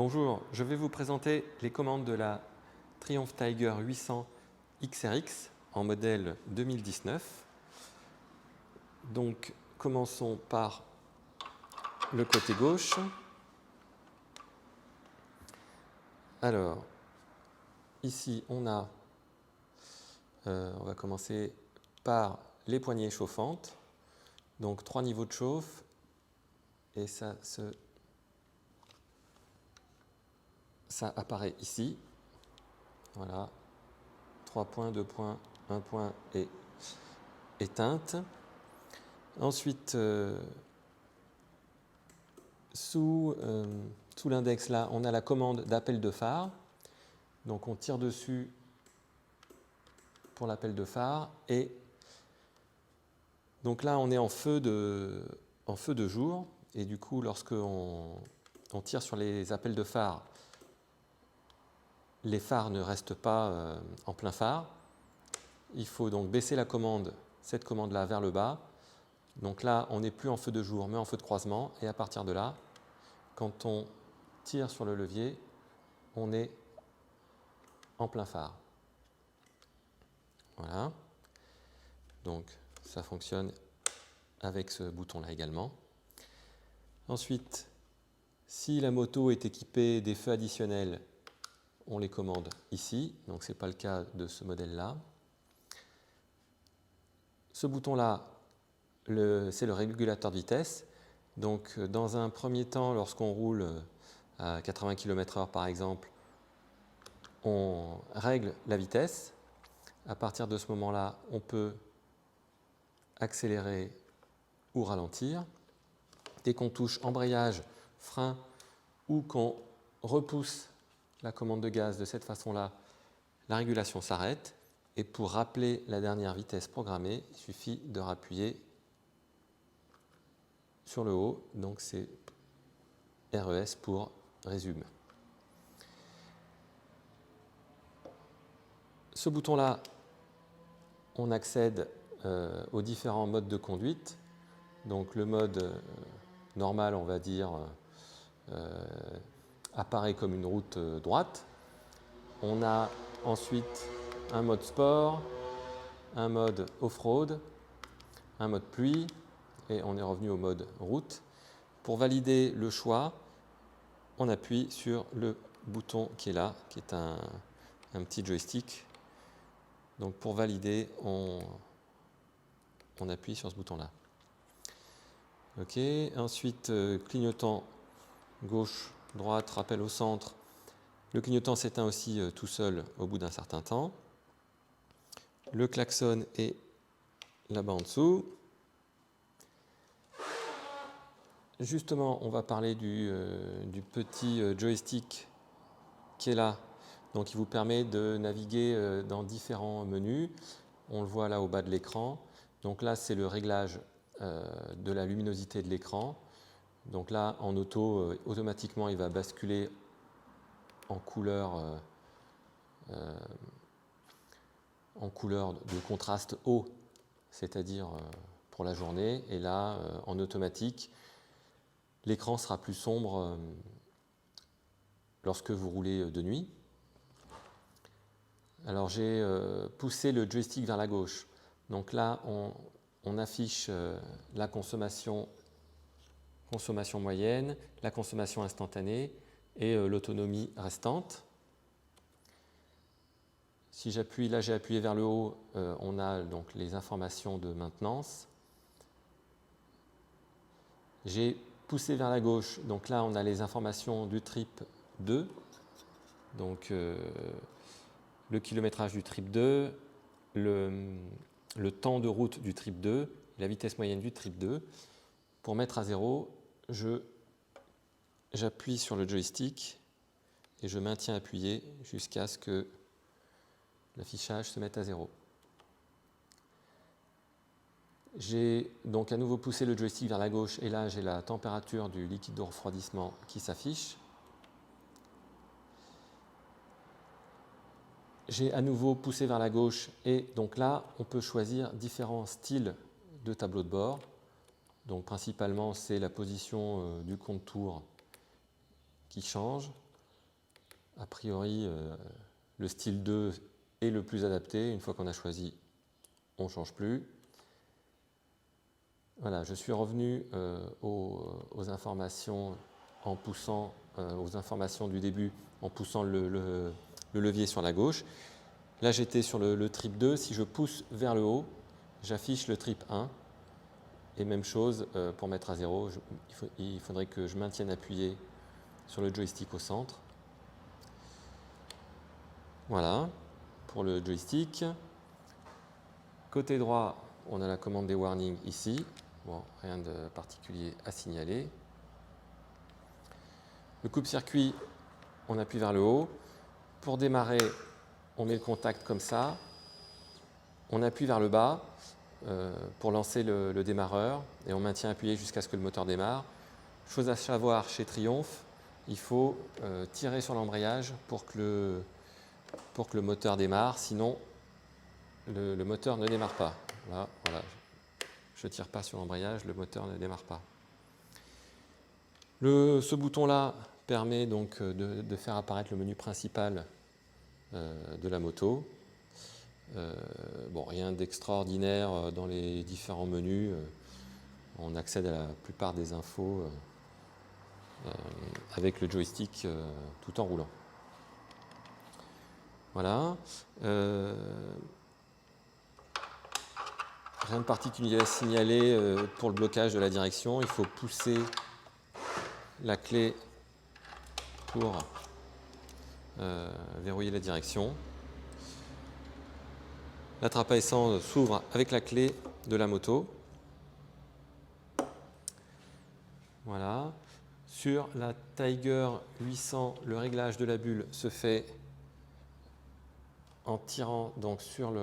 Bonjour, je vais vous présenter les commandes de la Triumph Tiger 800 XRX en modèle 2019. Donc, commençons par le côté gauche. Alors, ici, on va commencer par les poignées chauffantes. Donc, 3 niveaux de chauffe. Et ça apparaît ici. Voilà. 3 points, 2 points, 1 point et éteinte. Ensuite, sous l'index, là, on a la commande d'appel de phare. Donc, on tire dessus pour l'appel de phare. Et donc là, on est en feu de jour. Et du coup, lorsque on tire sur les appels de phare, les phares ne restent pas en plein phare. Il faut donc baisser la commande, cette commande-là, vers le bas. Donc là, on n'est plus en feu de jour, mais en feu de croisement. Et à partir de là, quand on tire sur le levier, on est en plein phare. Voilà. Donc, ça fonctionne avec ce bouton-là également. Ensuite, si la moto est équipée des feux additionnels, on les commande ici. Donc, ce n'est pas le cas de ce modèle-là. Ce bouton-là, c'est le régulateur de vitesse. Donc, dans un premier temps, lorsqu'on roule à 80 km/h par exemple, on règle la vitesse. À partir de ce moment-là, on peut accélérer ou ralentir. Dès qu'on touche embrayage, frein ou qu'on repousse la commande de gaz de cette façon-là, la régulation s'arrête. Et pour rappeler la dernière vitesse programmée, il suffit de rappuyer sur le haut. Donc c'est RES pour résume. Ce bouton-là, on accède aux différents modes de conduite. Donc le mode normal, on va dire, apparaît comme une route droite. On a ensuite un mode sport, un mode off-road, un mode pluie, et on est revenu au mode route. Pour valider le choix, on appuie sur le bouton qui est là, qui est un petit joystick. Donc pour valider, on appuie sur ce bouton-là. Ok. Ensuite, clignotant gauche, droite, rappel au centre. Le clignotant s'éteint aussi tout seul au bout d'un certain temps. Le klaxon est là-bas en dessous. Justement, on va parler du petit joystick qui est là. Donc, il vous permet de naviguer dans différents menus. On le voit là au bas de l'écran. Donc là, c'est le réglage de la luminosité de l'écran. Donc là, en auto, automatiquement, il va basculer en couleur de contraste haut, c'est-à-dire pour la journée. Et là, en automatique, l'écran sera plus sombre lorsque vous roulez de nuit. Alors j'ai poussé le joystick vers la gauche. Donc là, on affiche la consommation moyenne, la consommation instantanée et l'autonomie restante. Si j'appuie, là j'ai appuyé vers le haut, on a donc les informations de maintenance. J'ai poussé vers la gauche, donc là on a les informations du trip 2, donc le kilométrage du trip 2, le temps de route du trip 2, la vitesse moyenne du trip 2. Pour mettre à 0, j'appuie sur le joystick et je maintiens appuyé jusqu'à ce que l'affichage se mette à 0. J'ai donc à nouveau poussé le joystick vers la gauche et là j'ai la température du liquide de refroidissement qui s'affiche. J'ai à nouveau poussé vers la gauche et donc là on peut choisir différents styles de tableau de bord. Donc principalement c'est la position du contour qui change. a priori, le style 2 est le plus adapté. Une fois qu'on a choisi, on ne change plus. Voilà, je suis revenu aux informations en poussant aux informations du début en poussant le levier sur la gauche. Là, j'étais sur le trip 2. Si je pousse vers le haut, j'affiche le trip 1. Et même chose pour mettre à 0. Il faudrait que je maintienne appuyé sur le joystick au centre. Voilà, pour le joystick. Côté droit, on a la commande des warnings ici. Bon, rien de particulier à signaler. Le coupe-circuit, on appuie vers le haut. Pour démarrer, on met le contact comme ça. On appuie vers le bas pour lancer le démarreur et on maintient appuyé jusqu'à ce que le moteur démarre. Chose à savoir chez Triumph, il faut tirer sur l'embrayage pour que le moteur démarre, sinon le moteur ne démarre pas. Là, voilà. Je ne tire pas sur l'embrayage, le moteur ne démarre pas. Ce bouton-là permet donc de faire apparaître le menu principal de la moto. Bon, rien d'extraordinaire dans les différents menus. On accède à la plupart des infos avec le joystick tout en roulant. Voilà. Rien de particulier à signaler pour le blocage de la direction. Il faut pousser la clé pour verrouiller la direction. La trappe à essence s'ouvre avec la clé de la moto. Voilà. Sur la Tiger 800, le réglage de la bulle se fait en tirant donc sur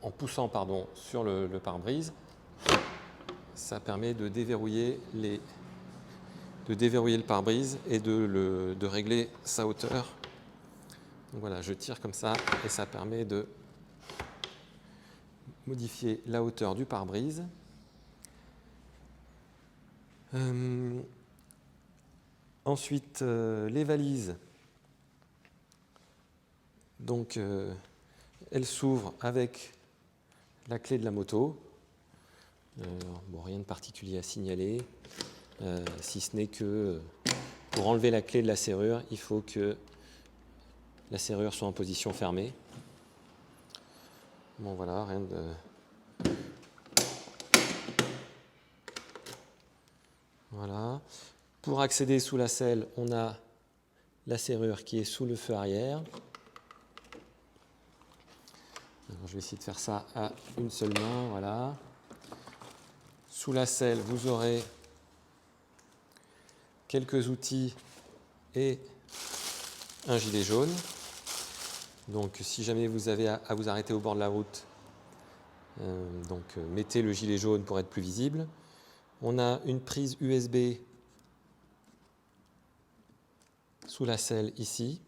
en poussant sur le pare-brise. Ça permet de déverrouiller le pare-brise et de régler sa hauteur. Donc voilà, je tire comme ça et ça permet de modifier la hauteur du pare-brise. Ensuite, les valises. Donc, elles s'ouvrent avec la clé de la moto. Bon, rien de particulier à signaler, si ce n'est que pour enlever la clé de la serrure, il faut que la serrure soit en position fermée. Bon voilà, rien de... Voilà. Pour accéder sous la selle, on a la serrure qui est sous le feu arrière. Alors, je vais essayer de faire ça à une seule main, voilà. Sous la selle, vous aurez quelques outils et un gilet jaune. Donc si jamais vous avez à vous arrêter au bord de la route, mettez le gilet jaune pour être plus visible. On a une prise USB sous la selle ici,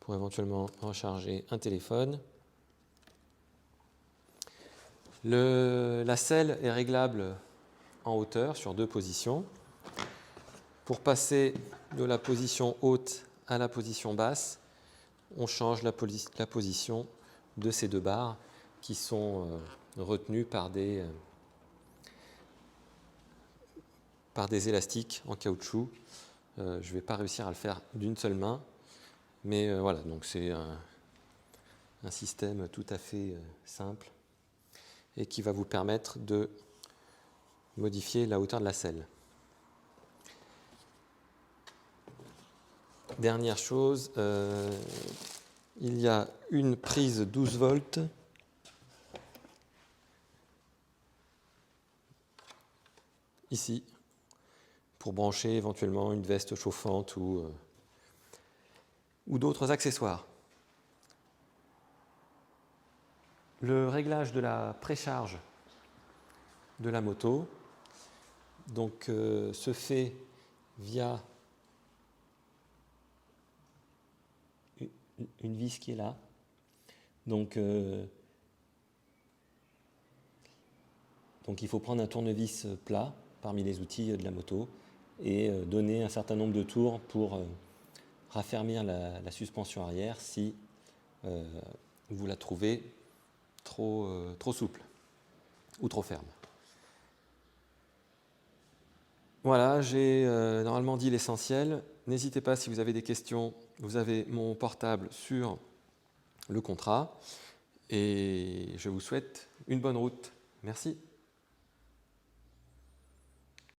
pour éventuellement recharger un téléphone. La selle est réglable en hauteur sur 2 positions. Pour passer de la position haute à la position basse, on change la position de ces 2 barres qui sont retenues par des élastiques en caoutchouc. Je ne vais pas réussir à le faire d'une seule main, mais voilà, donc c'est un système tout à fait simple et qui va vous permettre de modifier la hauteur de la selle. Dernière chose, il y a une prise 12 volts ici pour brancher éventuellement une veste chauffante ou d'autres accessoires. Le réglage de la précharge de la moto se fait via une vis qui est là. Donc il faut prendre un tournevis plat parmi les outils de la moto et donner un certain nombre de tours pour raffermir la suspension arrière si vous la trouvez trop souple ou trop ferme. Voilà, j'ai normalement dit l'essentiel. N'hésitez pas, si vous avez des questions, vous avez mon portable sur le contrat. Et je vous souhaite une bonne route. Merci.